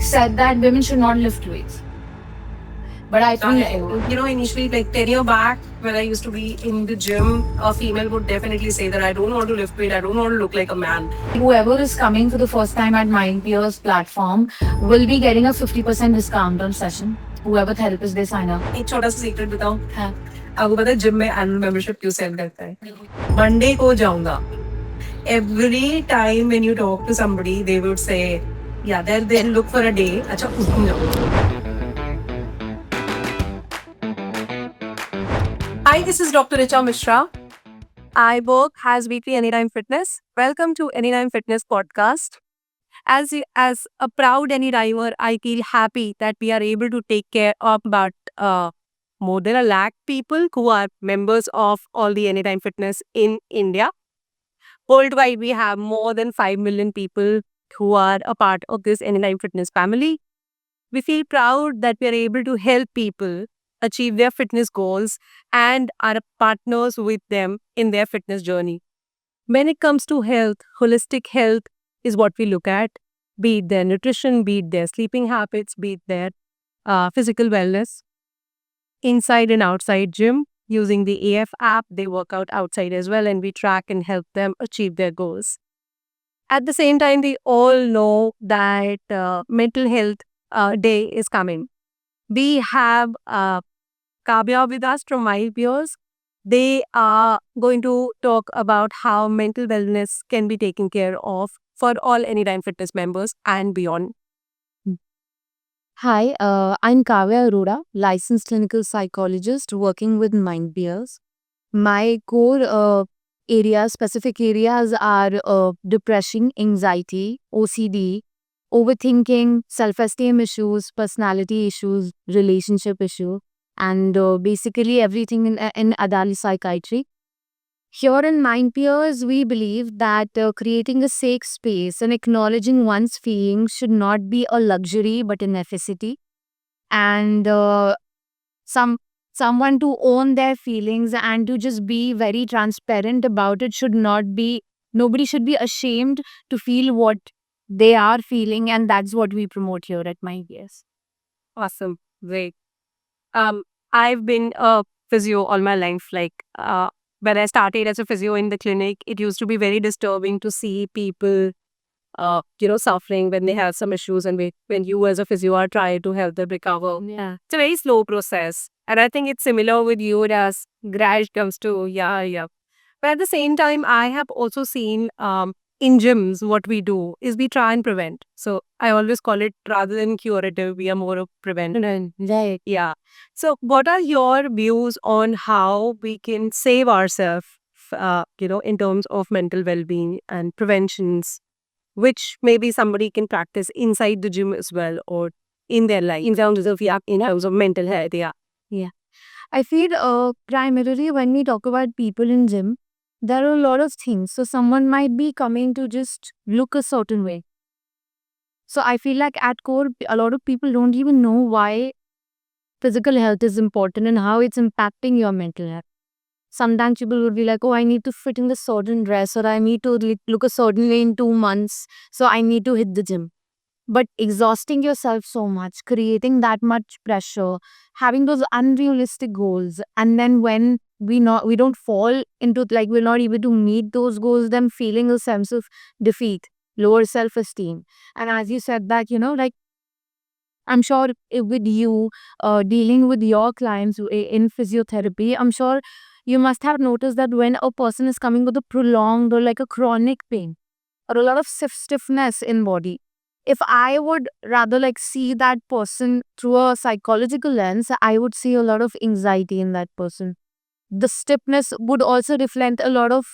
said that women should not lift weights. But I think, initially, like 10 years back, when I used to be in the gym, a female would definitely say that I don't want to lift weight, I don't want to look like a man. whoever is coming for the first time at MindPeers platform will be getting a 50% discount on session. Whoever therapist they sign up. एक छोटा सा secret बताऊं, हाँ. आपको पता है gym में annual membership क्यों सेल करता है? मंडे को जाऊंगा. Every time when you talk to somebody, they would say, yeah, they'll look for a day. अच्छा उस दिन जाऊंगा. Hi, this is Dr. Richa Mishra. I work as weekly Anytime Fitness. Welcome to Anytime Fitness podcast. As a proud Anytimer, I feel happy that we are able to take care of about more than 1 lakh people who are members of all the Anytime Fitness in India. Worldwide, we have more than 5 million people who are a part of this Anytime Fitness family. We feel proud that we are able to help people achieve their fitness goals and are partners with them in their fitness journey. When it comes to health, holistic health is what we look at, be it their nutrition, be it their sleeping habits, be it their physical wellness. Inside and outside gym, using the AF app, they work out outside as well, and we track and help them achieve their goals. At the same time, we all know that mental health day is coming. We have Kavya with us from MindPeers. They are going to talk about how mental wellness can be taken care of for all Anytime Fitness members and beyond. Hi, I'm Kavya Arora, licensed clinical psychologist working with MindPeers. My core specific areas are depression, anxiety, OCD, overthinking, self-esteem issues, personality issues, relationship issue, and basically everything in adult psychiatry. Here in MindPeers, we believe that creating a safe space and acknowledging one's feelings should not be a luxury but a necessity. And someone to own their feelings and to just be very transparent about it should not be, nobody should be ashamed to feel what they are feeling, and that's what we promote here at MindPeers. Awesome. Great. I've been a physio all my life. When I started as a physio in the clinic, it used to be very disturbing to see people, suffering when they have some issues, and when you as a physio are trying to help them recover. Yeah. It's a very slow process. And I think it's similar with you as Graj comes to, yeah. But at the same time, I have also seen in gyms, what we do is we try and prevent. So I always call it, rather than curative, we are more of preventive. Right. Yeah. So what are your views on how we can save ourselves, in terms of mental well-being and preventions, which maybe somebody can practice inside the gym as well, or in their life, in terms of mental health? Yeah. I feel primarily when we talk about people in gym, there are a lot of things. So someone might be coming to just look a certain way. So I feel like at core, a lot of people don't even know why physical health is important and how it's impacting your mental health. Sometimes people would be like, oh, I need to fit in the certain dress, or I need to look a certain way in 2 months, so I need to hit the gym. But exhausting yourself so much, creating that much pressure, having those unrealistic goals, and then when we don't fall into, like, we're not able to meet those goals, then feeling a sense of defeat, lower self-esteem. And as you said that, like, I'm sure with you dealing with your clients in physiotherapy, I'm sure you must have noticed that when a person is coming with a prolonged or like a chronic pain or a lot of stiffness in body, if I would rather like see that person through a psychological lens, I would see a lot of anxiety in that person. The stiffness would also reflect a lot of,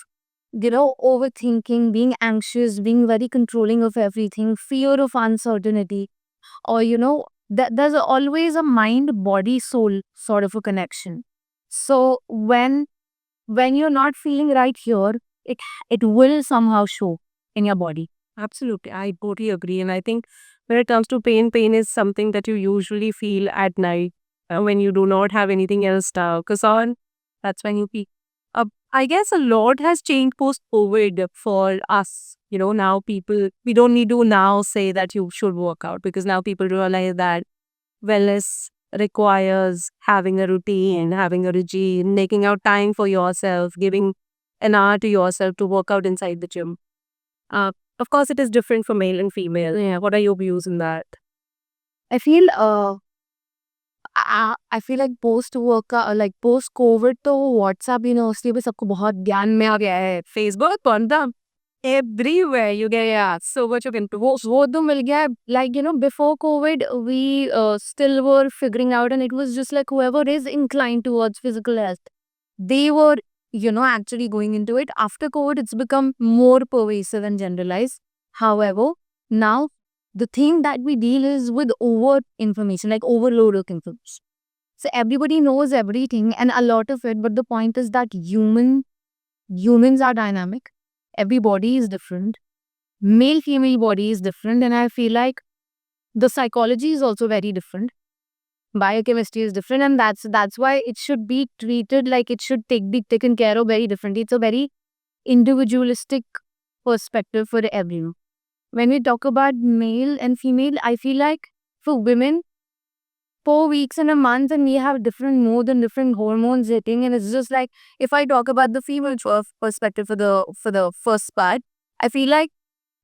overthinking, being anxious, being very controlling of everything, fear of uncertainty, or there's always a mind body soul sort of a connection. So when you're not feeling right here, it will somehow show in your body. Absolutely. I totally agree. And I think when it comes to pain is something that you usually feel at night when you do not have anything else to focus on. That's when you feel. I guess a lot has changed post-COVID for us, now we don't need to now say that you should work out, because now people realize that wellness requires having a routine, having a regime, making out time for yourself, giving an hour to yourself to work out inside the gym. Uh, of course, it is different for male and female. Yeah. What are your views on that? I feel I feel like post workout, like post COVID, तो WhatsApp university पे सबको बहुत ज्ञान में आ गया है. Facebook, Panda, everywhere you get so much of info. वो तो मिल गया है. Like, before COVID, we still were figuring out, and it was just like whoever is inclined towards physical health, they were, actually going into it. After COVID, it's become more pervasive and generalized. However, now the thing that we deal is with over information, like overload of information. So everybody knows everything and a lot of it, but the point is that humans are dynamic. Every body is different. Male female body is different, and I feel like the psychology is also very different. Biochemistry is different, and that's why it should be treated like it should be taken care of very differently. It's a very individualistic perspective for everyone. When we talk about male and female, I feel like for women, 4 weeks in a month, and we have different mood and different hormones hitting, and it's just like, if I talk about the female perspective for the first part, I feel like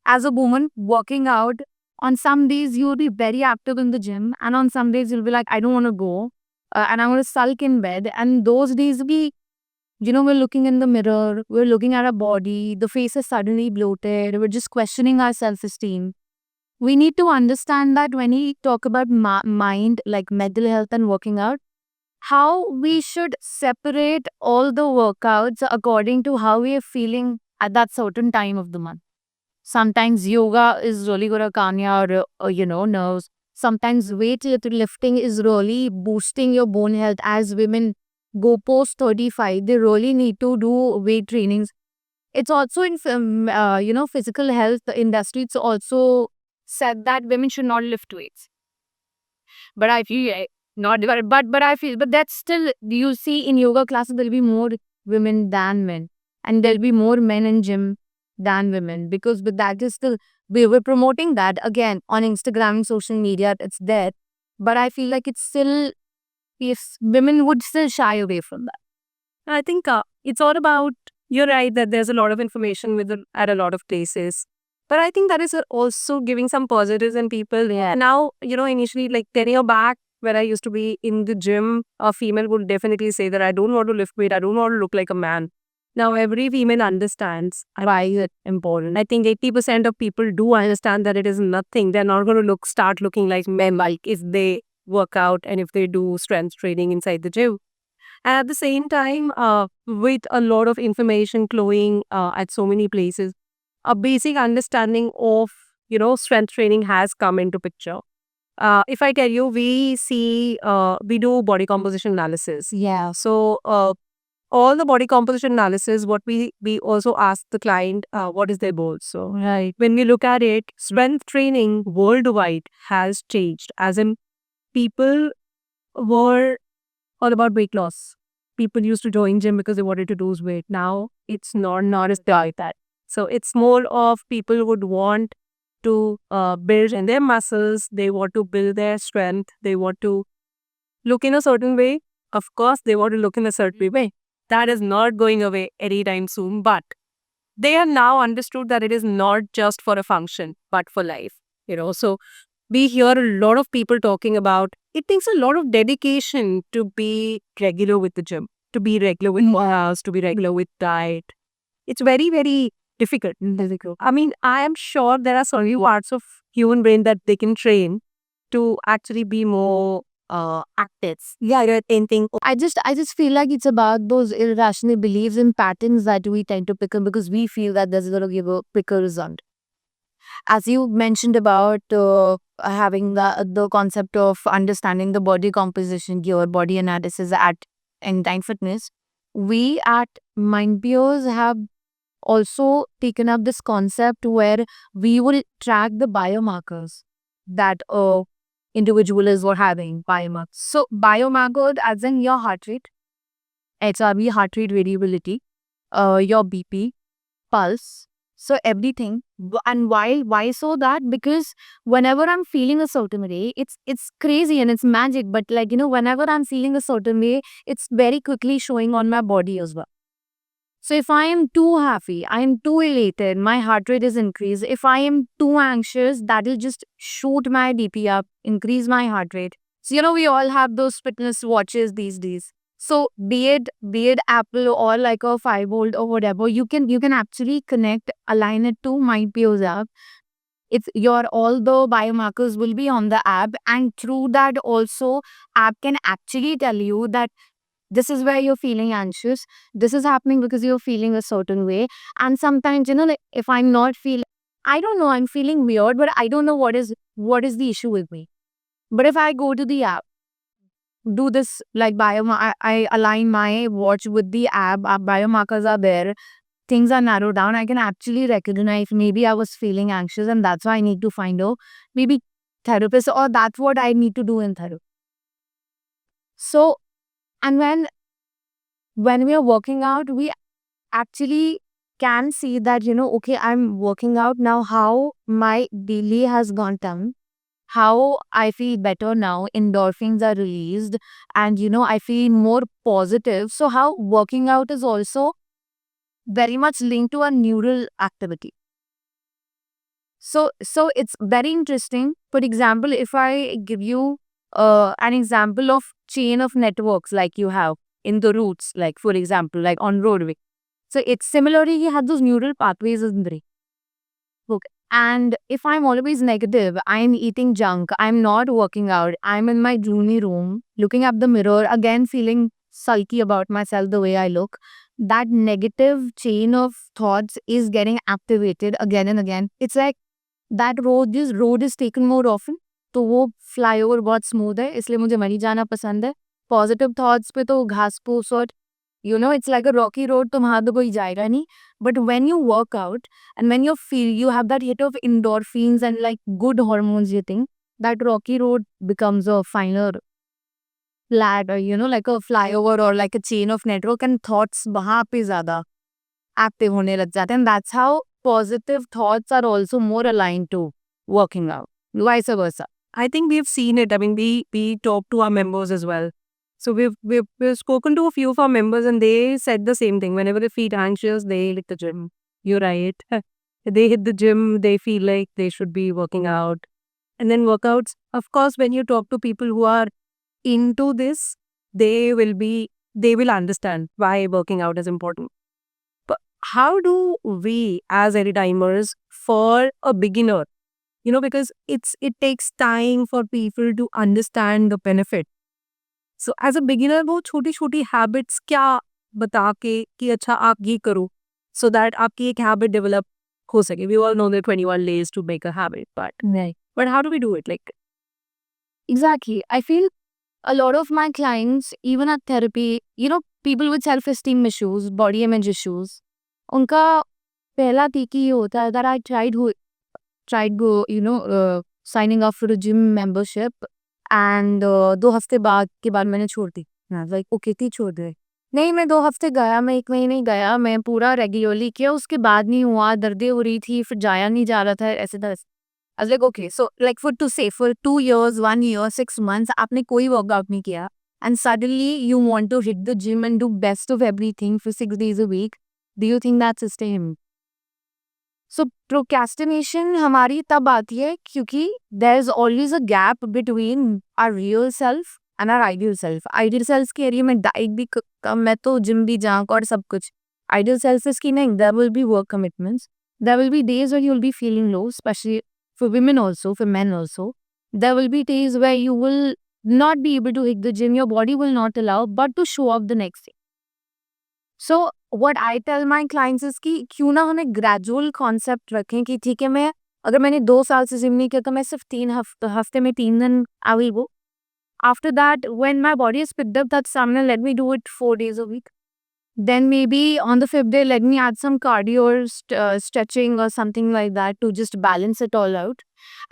as a woman working out, on some days you'll be very active in the gym, and on some days you'll be like, I don't want to go, and I'm going to sulk in bed. And those days we're looking in the mirror, we're looking at our body, the face is suddenly bloated, we're just questioning our self-esteem. We need to understand that when we talk about mind, like mental health and working out, how we should separate all the workouts according to how we are feeling at that certain time of the month. Sometimes yoga is really going to calm your, nerves. Sometimes weight lifting is really boosting your bone health. As women go post 35, they really need to do weight trainings. It's also in, physical health industry. It's also said that women should not lift weights. But I feel not, but I feel, but that's still, you see in yoga classes, there'll be more women than men, and there'll be more men in gym than women, because but that is still, we were promoting that again on Instagram and social media, it's there, but I feel like it's still, if women would still shy away from that. I think it's all about, you're right that there's a lot of information at a lot of places. But I think that is also giving some positives in people. Yeah. Now, initially, like 10 years back, when I used to be in the gym, a female would definitely say that I don't want to lift weight, I don't want to look like a man. Now, every female understands why it's important. I think 80% of people do understand that it is nothing. They're not going to start looking like men, like if they work out and if they do strength training inside the gym. And at the same time, with a lot of information flowing at so many places, a basic understanding of, strength training has come into picture. If I tell you, we do body composition analysis. Yeah. So, all the body composition analysis, what we also ask the client, what is their goal. So, Right. when we look at it, strength training worldwide has changed. As in, people were all about weight loss. People used to join gym because they wanted to lose weight. Now, it's not as like that. So it's more of people would want to build in their muscles. They want to build their strength. They want to look in a certain way. Of course, they want to look in a certain way. That is not going away anytime soon. But they have now understood that it is not just for a function, but for life. So we hear a lot of people talking about, it takes a lot of dedication to be regular with the gym, to be regular with miles, to be regular with diet. It's very, very difficult. I mean, I am sure there are certain parts of human brain that they can train to actually be more active. Yeah, you're thinking. I just feel like it's about those irrational beliefs and patterns that we tend to pick up because we feel that there's going to give a quicker result. As you mentioned about having the concept of understanding the body composition, your body analysis at Anytime Fitness, we at Mindpeers have also taken up this concept where we will track the biomarkers that individuals were having. Biomarkers. So biomarkers as in your heart rate, HRV, heart rate variability, your BP, pulse, So everything. And why so that? Because whenever I'm feeling a certain way, it's crazy and it's magic. But like, whenever I'm feeling a certain way, it's very quickly showing on my body as well. So if I am too happy, I am too elated, my heart rate is increased. If I am too anxious, that will just shoot my BP up, increase my heart rate. So we all have those fitness watches these days. So be it Apple or like a 5 volt or whatever, you can actually connect, align it to MindPo's app. It's your all the biomarkers will be on the app, and through that also app can actually tell you that this is where you're feeling anxious, this is happening because you're feeling a certain way. And sometimes like if I'm not feeling, I don't know, I'm feeling weird, but I don't know what is the issue with me. But if I go to the app, do this like I align my watch with the app, biomarkers are there, things are narrowed down, I can actually recognize maybe I was feeling anxious and that's why I need to find a maybe therapist, or that's what I need to do in therapy. So, and when we are working out, we actually can see that, okay, I'm working out now, how my daily has gone down, how I feel better now, endorphins are released, and I feel more positive. So, how working out is also very much linked to a neural activity. So it's very interesting. For example, if I give you an example of chain of networks like you have in the roots, like for example, like on roadway. So it's similarly, you have those neural pathways in the brain. Okay. And if I'm always negative, I'm eating junk, I'm not working out, I'm in my gloomy room, looking at the mirror, again feeling sulky about myself the way I look, that negative chain of thoughts is getting activated again and again. It's like that road is taken more often, तो वो flyover बहुत smooth है, इसलिए मुझे वहीं जाना पसंद है. पॉजिटिव थॉट्स पे तो घास फूस और it's like a rocky road, तो वहाँ तो कोई जाएगा नहीं. But when you work out and when you have that hit of endorphins and like good hormones, you think that rocky road becomes a finer flat, or like a flyover or like a chain of network, and thoughts वहाँ पे ज़्यादा active होने लग जाते हैं. And that's how positive thoughts are also more aligned to working out, vice versa. I think we've seen it. I mean, we talk to our members as well. So we've spoken to a few of our members and they said the same thing. Whenever they feel anxious, they hit the gym. You're right. They hit the gym, they feel like they should be working out. And then workouts, of course, when you talk to people who are into this, they will understand why working out is important. But how do we as Anytimers, for a beginner, because it takes time for people to understand the benefit. So as a beginner, वो छोटी छोटी habits क्या बता के कि अच्छा आप ये करो, so that आपकी एक habit develop हो सके. We all know the 21 days to make a habit, but how do we do it? Like, Exactly. I feel a lot of my clients, even at therapy, people with self-esteem issues, body image issues, उनका पहला टीकी ये होता है that I tried go, signing up for a gym membership, and 2 हफ्ते के बाद मैंने छोड़ दी. I was like, okay, थी छोड़ दे. नहीं, मैं 2 हफ्ते गया, मैं 1 महीने गया, मैं पूरा रेगुलरली किया, उसके बाद नहीं हुआ, दर्दें हो रही थी, फिर जाया नहीं जा रहा था, ऐसे था. I was like, okay, so like for 2 years, 1 year, 6 months, आपने कोई workout नहीं किया, and suddenly you want to hit the gym and do best of everything for 6 days a week. Do you think that's sustainable? So procrastination हमारी तब आती है क्योंकि there is always a gap between our real self and our ideal self. Ideal self के area में diet भी कम, मैं तो जिम भी जाऊँ और सब कुछ. Ideal self is कि नहीं, there will be work commitments. There will be days when you will be feeling low, especially for women also, for men also. There will be days where you will not be able to hit the gym, your body will not allow, but to show up the next day. So what I tell my clients is कि क्यों ना हम एक gradual concept रखें कि ठीक है, मैं अगर मैंने 2 साल से जिम नहीं किया तो मैं सिर्फ 3 हफ्ते में 3 दिन I will go. After that, when my body is picked up that stamina, let me do it 4 days a week. Then maybe on the 5th day, let me add some cardio or stretching or something like that to just balance it all out.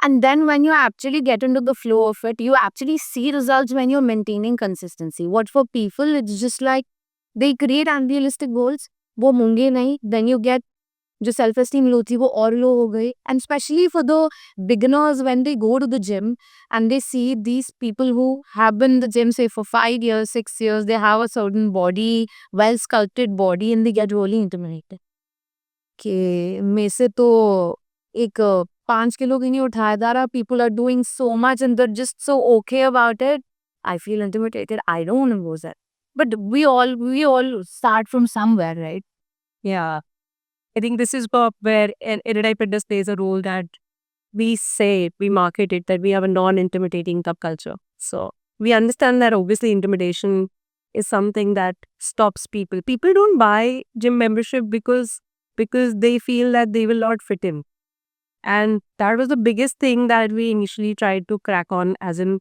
And then when you actually get into the flow of it, you actually see results when you're maintaining consistency. What for people, it's just like they create unrealistic goals, वो होंगे नहीं, then you get जो self esteem low थी वो और low हो गई. And especially for the beginners, when they go to the gym and they see these people who have been in the gym say for 5 years, 6 years, they have a certain body, well sculpted body, and they get really intimidated. कि मेरे से तो एक 5 kilo भी नहीं उठाया जा रहा. People are doing so much and they're just so okay about it. I feel intimidated. I don't want to go there. But we all start from somewhere, right? Yeah. I think this is where Anytime Fitness plays a role, that we market it, that we have a non-intimidating cup culture. So we understand that obviously intimidation is something that stops people. People don't buy gym membership because they feel that they will not fit in. And that was the biggest thing that we initially tried to crack on, as in,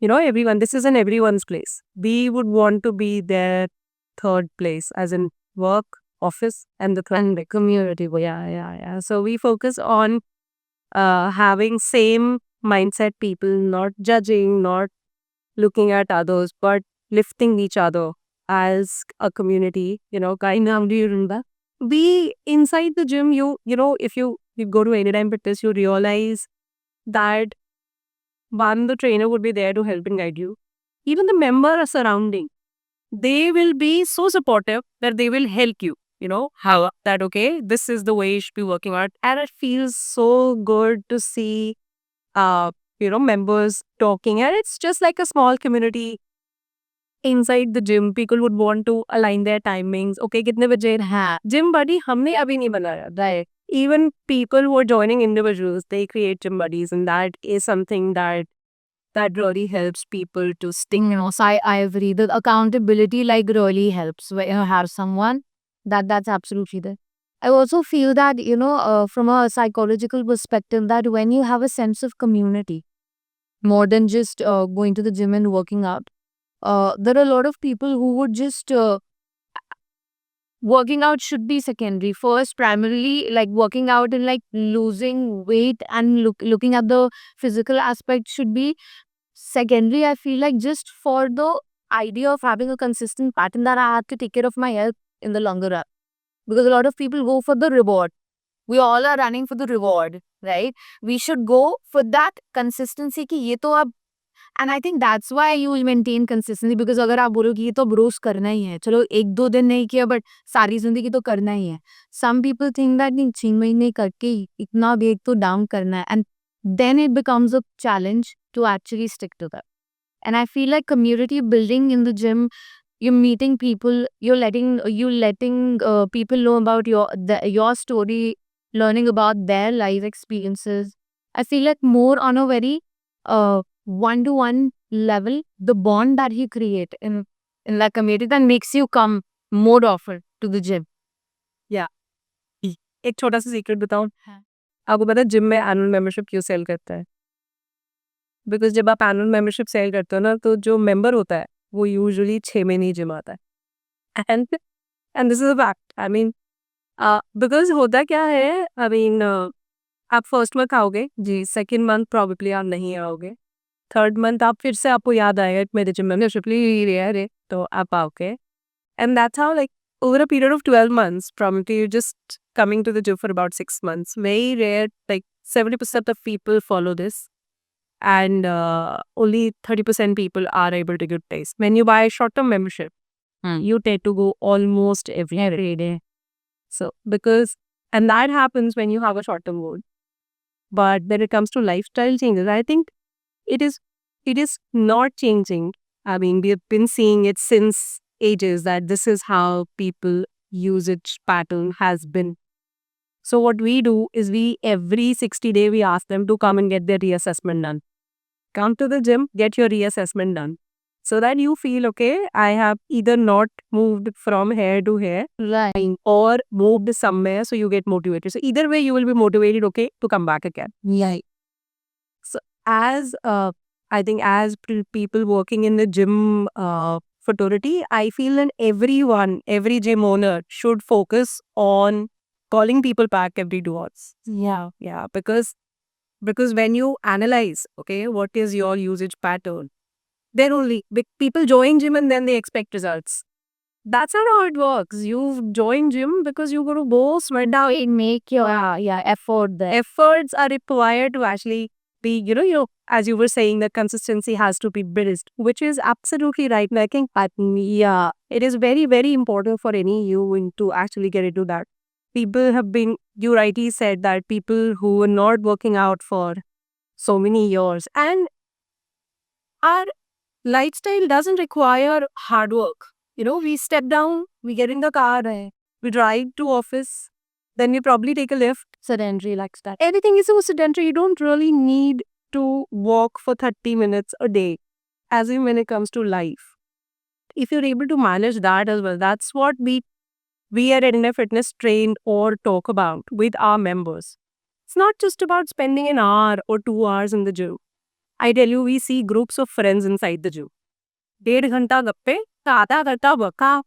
everyone, this isn't everyone's place. We would want to be their third place, as in work, office, and the community. Yeah. So we focus on having same mindset people, not judging, not looking at others, but lifting each other as a community, kind of. Do you remember? We inside the gym, if you go to Anytime Fitness, you realize that one, the trainer would be there to help and guide you. Even the member surrounding, they will be so supportive that they will help you, how that, okay, this is the way you should be working out. And it feels so good to see, members talking. And it's just like a small community inside the gym. People would want to align their timings. Okay, kitne baje hai? Gym buddy, humne abhi nahi banaya. Right. Even people who are joining individuals, they create gym buddies. And that is something that really helps people to stick. So I agree. The accountability like really helps when you have someone that's absolutely there. I also feel that, from a psychological perspective, that when you have a sense of community, more than just going to the gym and working out, there are a lot of people who would just working out should be secondary. First, primarily, like working out and like losing weight and looking at the physical aspect should be secondary. I feel like just for the idea of having a consistent pattern that I have to take care of my health in the longer run. Because a lot of people go for the reward. We all are running for the reward, right? We should go for that consistency कि ये तो अब, and I think that's why you will maintain consistency, because अगर आप बोलो कि ये तो अब रोज करना ही है, चलो 1-2 दिन नहीं किया but सारी जिंदगी तो करना ही है. Some people think that नहीं 6 महीने करके इतना वेट तो डाउन करना है, and then it becomes a challenge to actually stick to that. And I feel like community building in the gym, you're meeting people, you're letting people know about your story, learning about their life experiences. I feel like more on a very one-to-one level, the bond that you create in that community that makes you come more often to the gym. Yeah. एक छोटा सा secret बताऊं. हाँ. आपको पता है gym में annual membership क्यों सेल करता है? बिकॉज जब आप एनुअल मेंबरशिप सेल करते हो ना, तो जो मेंबर होता है वो यूजुअली 6 महीने ही जिम आता है. And this is a fact. I mean, because होता क्या है, आई मीन, आप फर्स्ट मंथ आओगे जी, सेकेंड मंथ प्रॉबेबली आप नहीं आओगे, थर्ड मंथ आप फिर से आपको याद आएगा मेरे जिम मेंबरशिप ली है, तो आप आओगे. And that's how, like, over a period of 12 months, probably you're just coming to the gym for about 6 months. Very rare, like 70% of people follow this. And only 30% people are able to get place. When you buy a short-term membership, you tend to go almost every day. So, and that happens when you have a short-term goal. But when it comes to lifestyle changes, I think it is not changing. I mean, we have been seeing it since ages that this is how people usage pattern has been. So what we do is every 60 days we ask them to come and get their reassessment done. Come to the gym, get your reassessment done. So that you feel, okay, I have either not moved from here to here, Right. or moved somewhere, so you get motivated. So either way you will be motivated, okay, to come back again. Yeah. So as I think as people working in the gym fraternity, I feel that every gym owner should focus on calling people back every 2 hours. Yeah, because when you analyze, okay, what is your usage pattern, then only people join gym and then they expect results. That's not how it works. You join gym because you got to go sweat out. Make your effort there. Efforts are required to actually be, as you were saying, the consistency has to be built, which is absolutely right. And I think, yeah, it is very, very important for any human to actually get into that. People have been, you rightly said that people who were not working out for so many years, and our lifestyle doesn't require hard work. We step down, we get in the car, we drive to office, then we probably take a lift. Sedentary lifestyle. Everything is so sedentary. You don't really need to walk for 30 minutes a day, as in when it comes to life. If you're able to manage that as well, that's what we at India Fitness train or talk about with our members. It's not just about spending an hour or 2 hours in the gym. I tell you, we see groups of friends inside the gym. 1.5 gappe, आधा घंटा workout,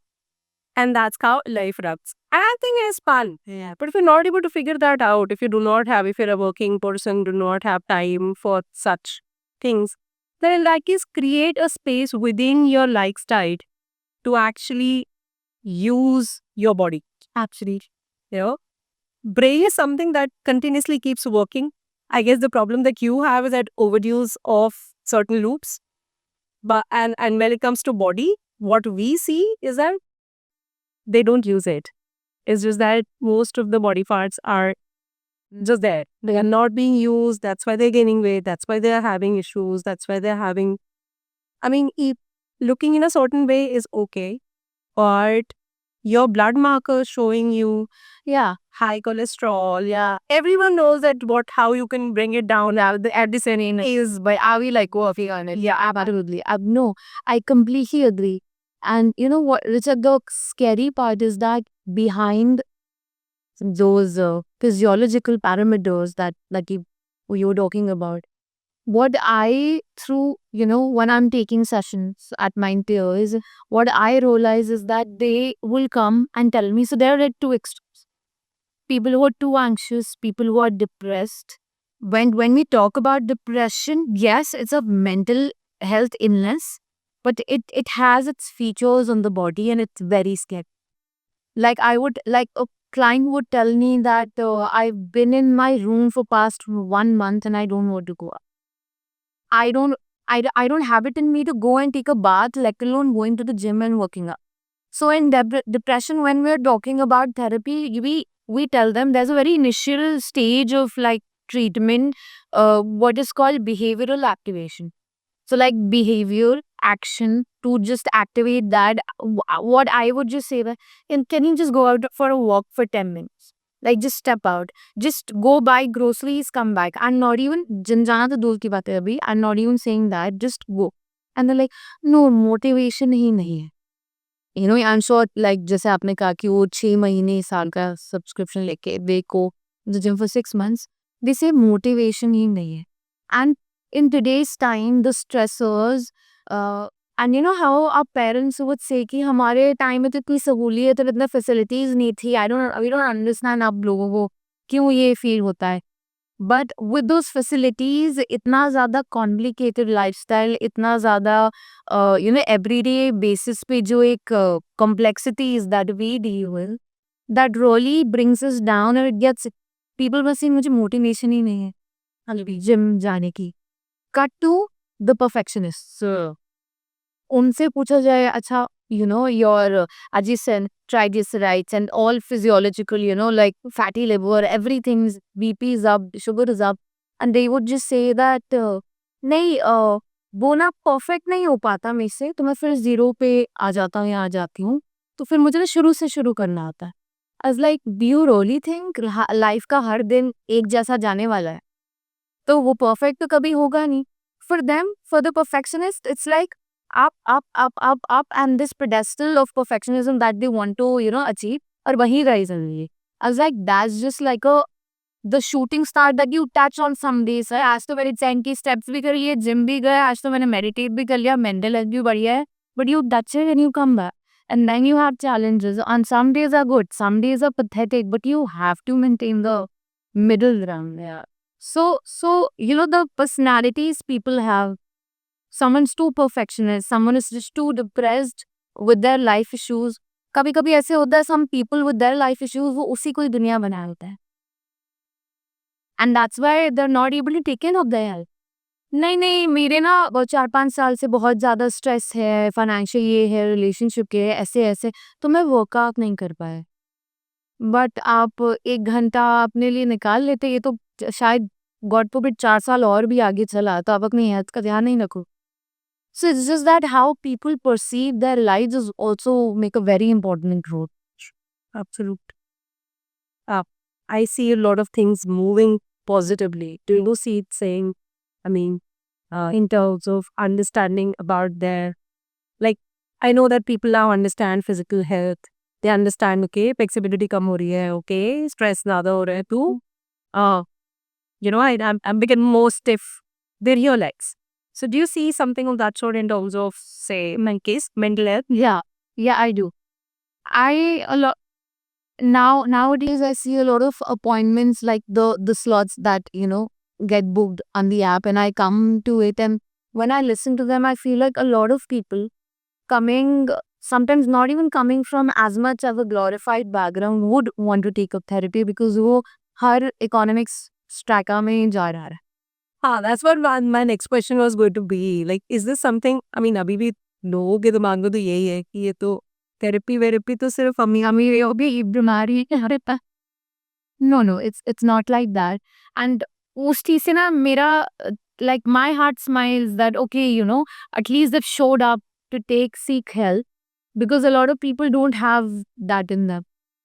and that's how life runs. And I think it's fun. Yeah. But if you're not able to figure that out, if you're a working person, do not have time for such things, then in that case, create a space within your lifestyle to actually use your body. Absolutely. Brain is something that continuously keeps working. I guess the problem that you have is that overuse of certain loops. And when it comes to body, what we see is that they don't use it. It's just that most of the body parts are just there. They are not being used. That's why they're gaining weight. That's why they're having issues. That's why they're having... looking in a certain way is okay. But your blood markers showing you, high cholesterol, everyone knows that how you can bring it down. At this is, but are we like working on it? Yeah, absolutely. No, I completely agree. And you know what, Richard, the scary part is that behind those physiological parameters that you were talking about, what I, through, when I'm taking sessions at Mind Peers, what I realize is that they will come and tell me, so there are two extremes. People who are too anxious, people who are depressed. When we talk about depression, yes, it's a mental health illness, but it has its features on the body and it's very scary. Like a client would tell me that I've been in my room for past 1 month and I don't want to go out. I don't have it in me to go and take a bath, let alone going to the gym and working out. So in depression, when we're talking about therapy, we tell them there's a very initial stage of like treatment, what is called behavioral activation. So like behavior, action to just activate that. What I would just say that, can you just go out for a walk for 10 minutes? Like just step out, just go buy groceries, come back. And not even jim jana to door ki baat hai abhi. I'm not even saying that, just go. And they're like, no, motivation ही नहीं है. I'm sure like जैसे आपने कहा कि वो 6 महीने साल का सब्सक्रिप्शन लेके they go to the gym for 6 months, they say motivation ही नहीं है. And in today's time, the stressors, and you know how our parents would say कि हमारे टाइम में तो इतनी सहूलियत और इतना facilities नहीं थी. We don't understand आप लोगों को क्यों ये feel होता है. But with those facilities, इतना ज़्यादा complicated lifestyle, इतना ज़्यादा everyday basis पे जो एक complexities that we deal with, that really brings us down and it gets people बस मुझे motivation ही नहीं है जिम जाने की. Cut to the perfectionists. उनसे पूछा जाए, अच्छा, your as you said, triglycerides and all physiological, like fatty liver, everything's BP is up, sugar is up, and they would just say that नहीं वो ना perfect नहीं हो पाता मेरे से, तो मैं फिर 0 पे आ जाता हूँ या आ जाती हूँ, तो फिर मुझे ना शुरू से शुरू करना आता है. I was like, do you really think life का हर दिन एक जैसा जाने वाला है? तो वो perfect तो कभी होगा नहीं. For them, for the perfectionist, it's like up, and this pedestal of perfectionism that they want to, achieve, और वहीं रह जाएंगे. I was like, that's just like the shooting star that you touch on some days है. आज तो मैंने 10 की steps भी कर लिए, gym भी गए, आज तो मैंने meditate भी कर लिया, mental health भी बढ़िया है, but you touch it and you come back. And then you have challenges. On some days are good, some days are pathetic, but you have to maintain the middle ground. Yeah. So the personalities people have, someone's too perfectionist, someone is just too depressed with their life issues, कभी कभी ऐसे होता है some people with their life issues वो उसी को ही दुनिया बनाया होता है and that's why they're not able to take care of their health. नहीं नहीं मेरे ना वो 4-5 साल से बहुत ज़्यादा स्ट्रेस है, फाइनेंशियल ये है, रिलेशनशिप के है, ऐसे ऐसे, तो मैं वर्कआउट नहीं कर पाया। बट आप 1 घंटा अपने लिए निकाल लेते, ये तो शायद गॉड फ़ॉरबिड 4 साल और भी आगे चला, तो आप अपनी हेल्थ का ध्यान नहीं रखो। So it's just that how people perceive their lives is also make a very important role. Absolute. I see a lot of things moving positively. Do you see it saying, I mean, in terms of understanding about their, like, I know that people now understand physical health. They understand, okay, flexibility kam ho rahi hai, okay, stress zyada ho raha hai, to, I'm becoming more stiff. They realize. So do you see something of that sort in terms of, say, my case, mental health? Yeah, I do. Nowadays I see a lot of appointments like the slots that get booked on the app, and I come to it, and when I listen to them I feel like a lot of people coming, sometimes not even coming from as much of a glorified background, would want to take up therapy because वो हर economics strata में जा रहा है. That's what my next question was going to be. Like, is this something, I mean, अभी भी लोगों के दिमाग में तो यही है कि ये तो थेरेपी तो सिर्फ अमी होगी बीमारी रहता. No, it's not like that. And उस चीज से ना मेरा like my heart smiles that okay, at least they've showed up to seek help, because a lot of people don't have that in them.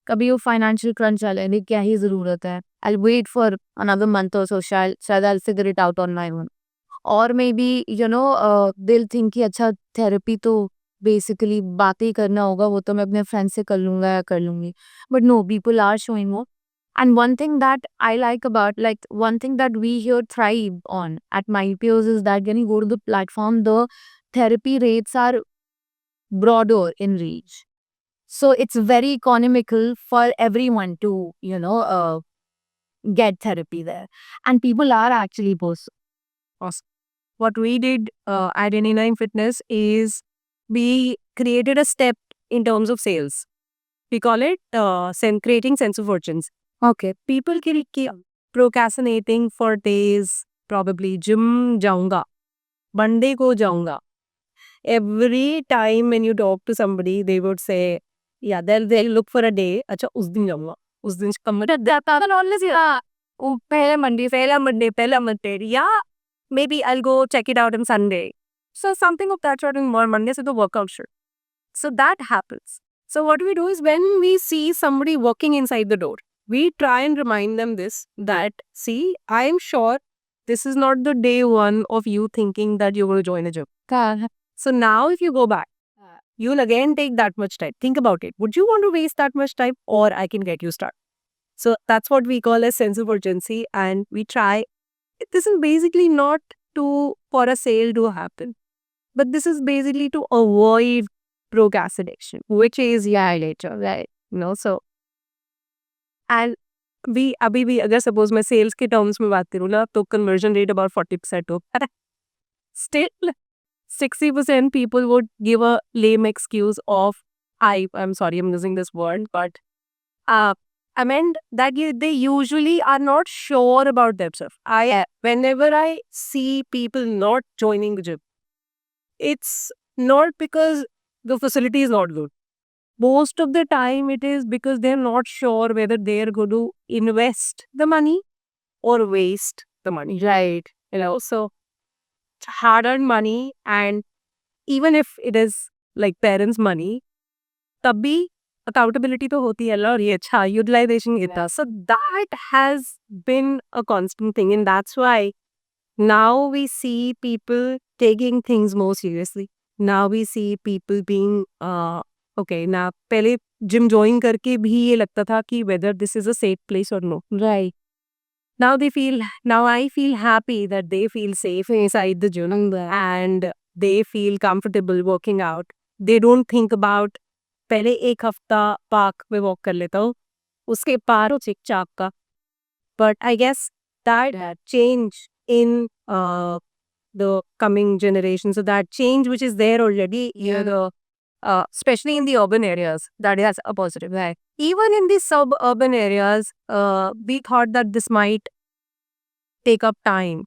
कभी वो financial crunch चले नहीं, क्या ही ज़रूरत है, I'll wait for another month or so, शायद I'll figure it out on my own. और maybe they'll think कि अच्छा therapy तो basically बातें ही करना होगा, वो तो मैं अपने friend से कर लूँगा या कर लूँगी. But no, people are showing more. And one thing that I like about, like, one thing that we here thrive on at MindPeers is that when you go to the platform, the therapy rates are broader in reach. So it's very economical for everyone to, get therapy there. And people are actually post. awesome. What we did at Any9 Fitness is we created a step in terms of sales. We call it creating sense of urgency. Okay. People keep procrastinating for days, probably gym जाऊंगा, Monday को जाऊंगा. Every time when you talk to somebody, they would say, yeah, they'll look for a day. अच्छा उस दिन जाऊंगा, उस दिन पहला Monday, yeah, maybe I'll go check it out on Sunday. So something of that sort, on Monday से तो workout shirt. So that happens. So what we do is when we see somebody walking inside the door, we try and remind them this, that see, I'm sure this is not the day one of you thinking that you're going to join a gym. So now if you go back, you'll again take that much time. Think about it. Would you want to waste that much time, or I can get you started? So that's what we call a sense of urgency, and we try. This is basically not for a sale to happen, but this is basically to avoid procrastination, which is later, right? So and we अभी भी अगर suppose मैं sales के terms में बात करूँ ना, तो conversion rate about 40% हो. Still 60% people would give a lame excuse of I'm sorry, I'm using this word, but I meant that they usually are not sure about themselves. Whenever I see people not joining the gym, it's not because the facility is not good. Most of the time it is because they're not sure whether they're going to invest the money or waste the money. Right. So hard-earned money, and even if it is like parents' money, तब भी accountability तो होती है, और ये अच्छा utilization इतना. So that has been a constant thing, and that's why now we see people taking things more seriously. Now we see people being okay. Now पहले gym join करके भी ये लगता था कि whether this is a safe place or no. Right. Now I feel happy that they feel safe inside the gym and they feel comfortable working out. They don't think about पहले एक हफ्ता park में walk कर लेता हूँ, उसके पार चिक चाक का. But I guess that change in the coming generation, so that change which is there already, the especially in the urban areas. That is a positive. Right. Even in the suburban areas, we thought that this might take up time.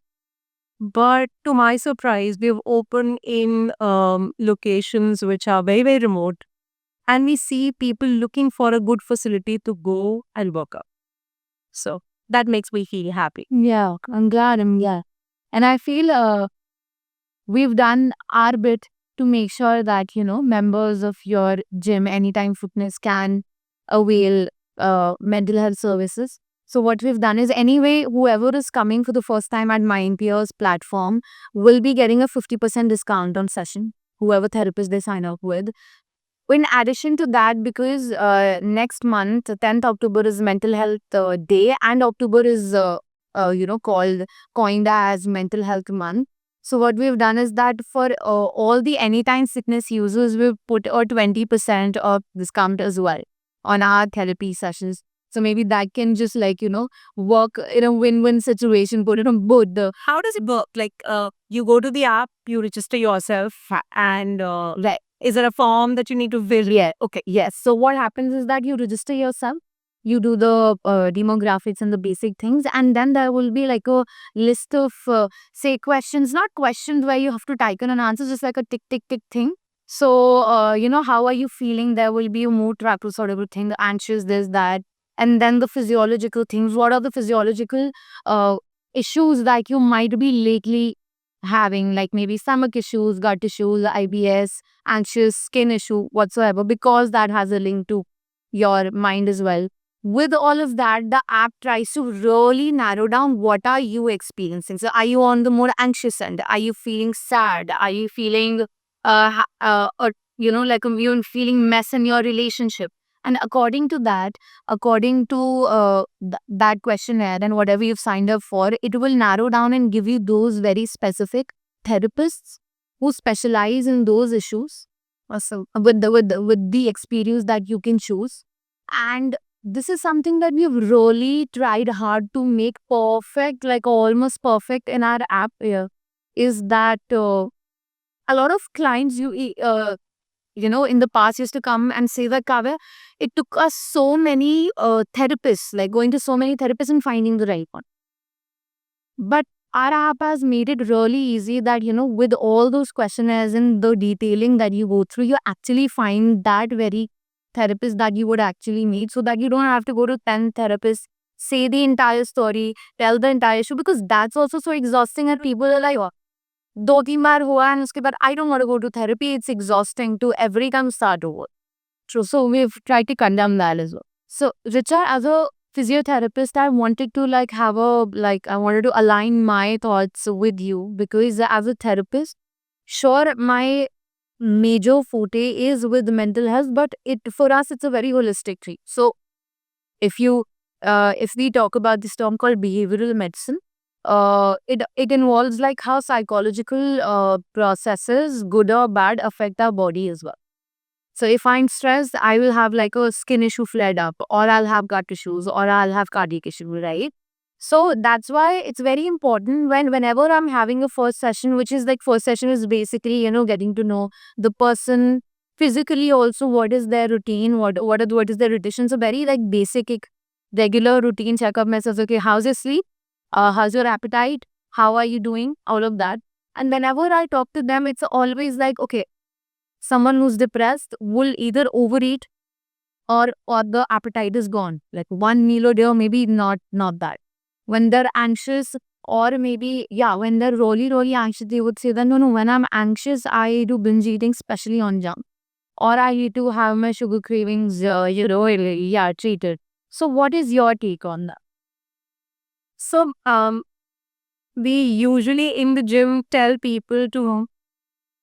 But to my surprise, we've opened in locations which are very, very remote. And we see people looking for a good facility to go and work out. So that makes me feel happy. Yeah, I'm glad. And I feel we've done our bit to make sure that, members of your gym, Anytime Fitness, can avail mental health services. So what we've done is, anyway, whoever is coming for the first time at Mindpeers platform will be getting a 50% discount on session, whoever therapist they sign up with. In addition to that, because next month, 10th October is Mental Health Day, and October is, coined as Mental Health Month. So what we've done is that for all the Anytime Fitness users, we've put a 20% of discount as well on our therapy sessions. So maybe that can just work in a win-win situation, put it on both the How does it work? Like, you go to the app, you register yourself, and right. is there a form that you need to fill? Yeah. Okay. Yes. So what happens is that you register yourself, you do the demographics and the basic things, and then there will be like a list of say questions, not questions where you have to type in an answer, just like a tick tick tick thing. So how are you feeling? There will be a mood tracker sort of a thing, the anxious, this, that, and then the physiological things. What are the physiological issues that you might be lately having, like maybe stomach issues, gut issues, IBS, anxious, skin issue, whatsoever, because that has a link to your mind as well. With all of that, the app tries to really narrow down what are you experiencing. So are you on the more anxious end? Are you feeling sad? Are you feeling or like you're feeling mess in your relationship? And according to that, according to that questionnaire and whatever you've signed up for, it will narrow down and give you those very specific therapists who specialize in those issues. Awesome. With the experience that you can choose. And this is something that we've really tried hard to make perfect, like almost perfect in our app here, is that a lot of clients in the past used to come and say that, Kavya, it took us so many therapists, like going to so many therapists and finding the right one. But our app has made it really easy that, with all those questionnaires and the detailing that you go through, you actually find that very therapist that you would actually need, so that you don't have to go to 10 therapists, say the entire story, tell the entire issue, because that's also so exhausting and people are like, oh, 2-3 बार हुआ and उसके बाद I don't want to go to therapy. It's exhausting to every time start over. True. So we've tried to condemn that as well. So Richa, as a physiotherapist, I wanted to I wanted to align my thoughts with you, because as a therapist, sure, my major forte is with mental health, but for us it's a very holistic tree. So if we talk about this term called behavioral medicine, it involves like how psychological processes, good or bad, affect our body as well. So if I'm stressed, I will have like a skin issue flared up, or I'll have gut issues, or I'll have cardiac issue, right? So that's why it's very important whenever I'm having a first session, which is like first session is basically, getting to know the person physically also, what is their routine, what is their routine. So very like basic regular routine checkup message. Okay, how's your sleep? How's your appetite? How are you doing? All of that. And whenever I talk to them, it's always like, okay, someone who's depressed will either overeat or the appetite is gone. Like one meal a day, or maybe not that. When they're anxious, or maybe, when they're really, really anxious, they would say that, no, when I'm anxious, I do binge eating, especially on junk. Or I need to have my sugar cravings, treated. So what is your take on that? So, we usually in the gym tell people to,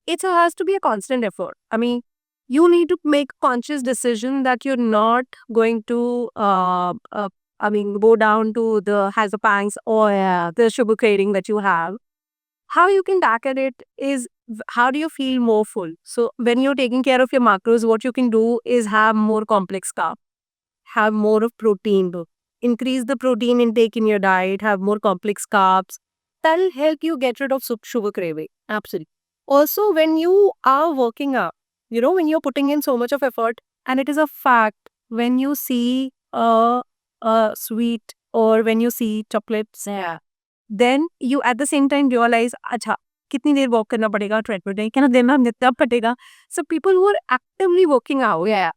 it has to be a constant effort. I mean, you need to make a conscious decision that you're not going to, go down to the hazapangs or the sugar craving that you have. How you can tackle it is, how do you feel more full? So when you're taking care of your macros, what you can do is have more complex carb, have more of protein, increase the protein intake in your diet, have more complex carbs. That'll help you get rid of sugar craving. Absolutely. Also, when you are working out, You know, when you're putting in so much of effort, and it is a fact, when you see a sweet or when you see chocolates, Yeah. then you at the same time realize, अच्छा, कितनी देर walk करना पड़ेगा treadmill पे, कितना देर में जितना पड़ेगा. So people who are actively working out, Yeah.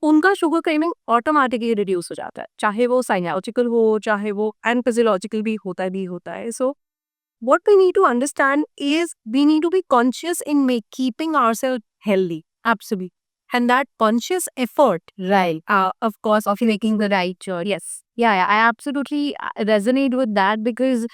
उनका शुगर क्रेविंग ऑटोमेटिकली रिड्यूस हो जाता है, चाहे वो साइकोलॉजिकल हो, चाहे वो एंड फिजियोलॉजिकल भी होता है. सो what we need to understand is we need to be conscious in keeping ourselves healthy. Absolutely. And that conscious effort, Right. of course, Of making the right choice. yes. Yeah, I absolutely resonate with that because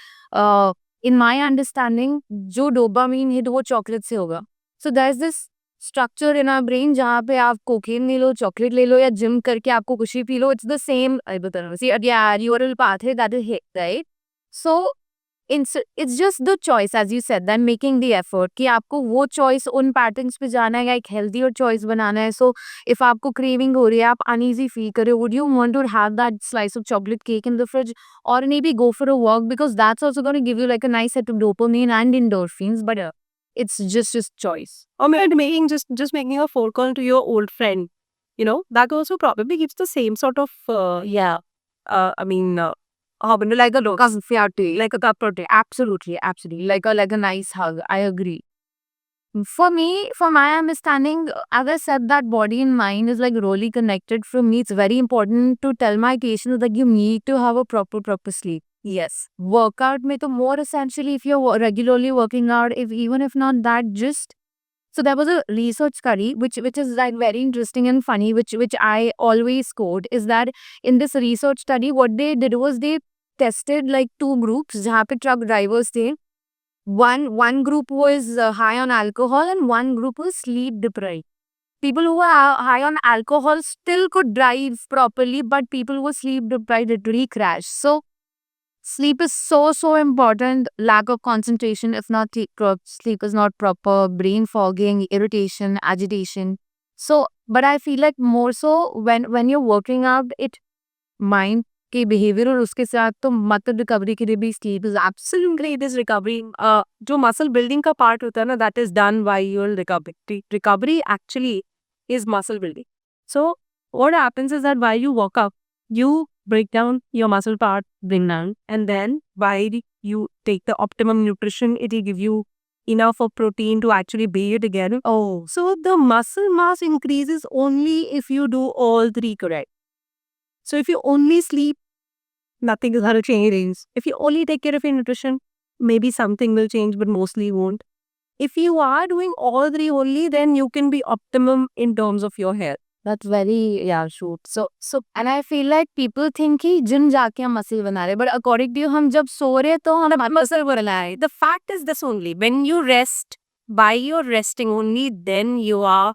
in my understanding, जो dopamine hit वो chocolate से होगा. So there's this structure in our brain जहाँ पे आप cocaine ले लो, chocolate ले लो या gym करके आपको खुशी P low. It's the same, I बता रहा हूँ. See, yeah, neural pathway that is hit, right? So it's just the choice, as you said, that making the effort कि आपको वो choice उन patterns पे जाना है या एक healthier choice बनाना है. So if आपको craving हो रही है, आप uneasy feel कर रहे हो, would you want to have that slice of chocolate cake in the fridge or maybe go for a walk, because that's also going to give you like a nice set of dopamine and endorphins, but it's just choice. Or maybe making just making a phone call to your old friend, you know, that also probably gives the same sort of I mean, Like a like a cup of tea. Absolutely. Like a nice hug. I agree. For me, for my understanding, as I said, that body and mind is like really connected. For me, it's very important to tell my patients that you need to have a proper sleep. yes. Workout may to more essentially if you're regularly working out, if even if not that, just so there was a research study which is like very interesting and funny, which I always quote, is that in this research study, what they did was they tested like two groups, जहाँ पे truck drivers थे. One group was high on alcohol and one group was sleep deprived. People who were high on alcohol still could drive properly, but people who were sleep deprived literally crashed. So sleep is so important. Lack of concentration, if not sleep is not proper, brain fogging, irritation, agitation. So, but I feel like more so when you're working out, it mind के behavior और उसके साथ तो muscle recovery के लिए भी sleep is Absolutely, it is recovery. जो muscle building का part होता है ना, that is done by your recovery. Recovery actually is muscle building. So what happens is that while you work up, you break down your muscle part, bring down, and then while you take the optimum nutrition, it will give you enough of protein to actually build it again. oh So the muscle mass increases only if you do all three correct. So if you only sleep, nothing is going to change. If you only take care of your nutrition, maybe something will change, but mostly won't. If you are doing all three only, then you can be optimum in terms of your health. that's very true. So and I feel like people think कि gym जाके हम muscle बना रहे, but according to you हम जब सो रहे तो हम muscle बना रहे. The fact is this only. When you rest, by your resting only, then you are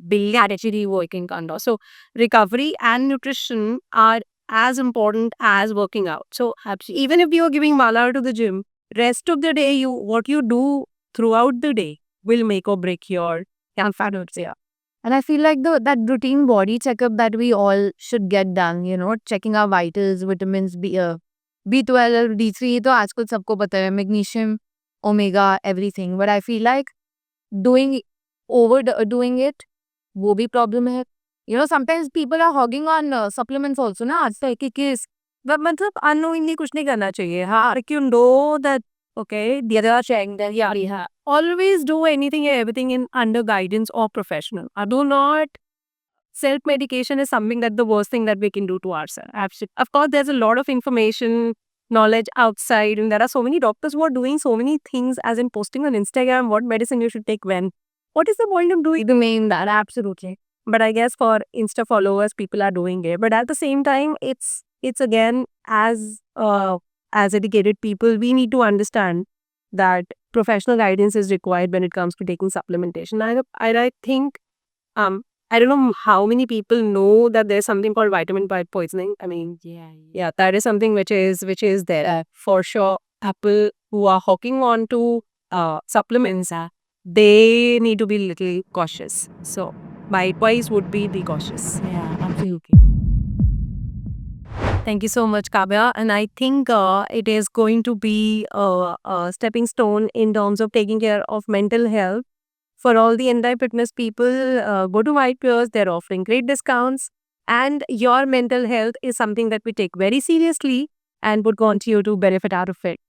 building actually working under. So recovery and nutrition are as important as working out. So even if you are giving mala to the gym, rest of the day, what you do throughout the day will make or break your fat. Yeah. And I feel like that routine body checkup that we all should get done, you know, checking our vitals, vitamins, B12, D3, तो आजकल सबको पता है, magnesium, omega, everything. But I feel like overdoing it, वो भी problem है. You know, sometimes people are hogging on supplements also, ना आज तक कि But मतलब unknowingly कुछ नहीं करना चाहिए. हाँ, like you know that, okay, the other saying that, yeah, always do anything and everything in under guidance or professional. Do not, self-medication is something that the worst thing that we can do to ourselves. Absolutely. Of course, there's a lot of information, knowledge outside, and there are so many doctors who are doing so many things, as in posting on Instagram what medicine you should take when. What is the point of doing? the main that, absolutely. But I guess for Insta followers, people are doing it. But at the same time, it's again, as educated people, we need to understand that professional guidance is required when it comes to taking supplementation. I think I don't know how many people know that there's something called vitamin poisoning. I mean, yeah, that is something which is there for sure. People who are hawking on to supplements, they need to be a little cautious. So my advice would be cautious. Yeah, absolutely. Thank you so much, Kavya. And I think it is going to be a stepping stone in terms of taking care of mental health For all the Anytime Fitness people, go to Mind Peers. They're offering great discounts. And your mental health is something that we take very seriously and would want you to benefit out of it.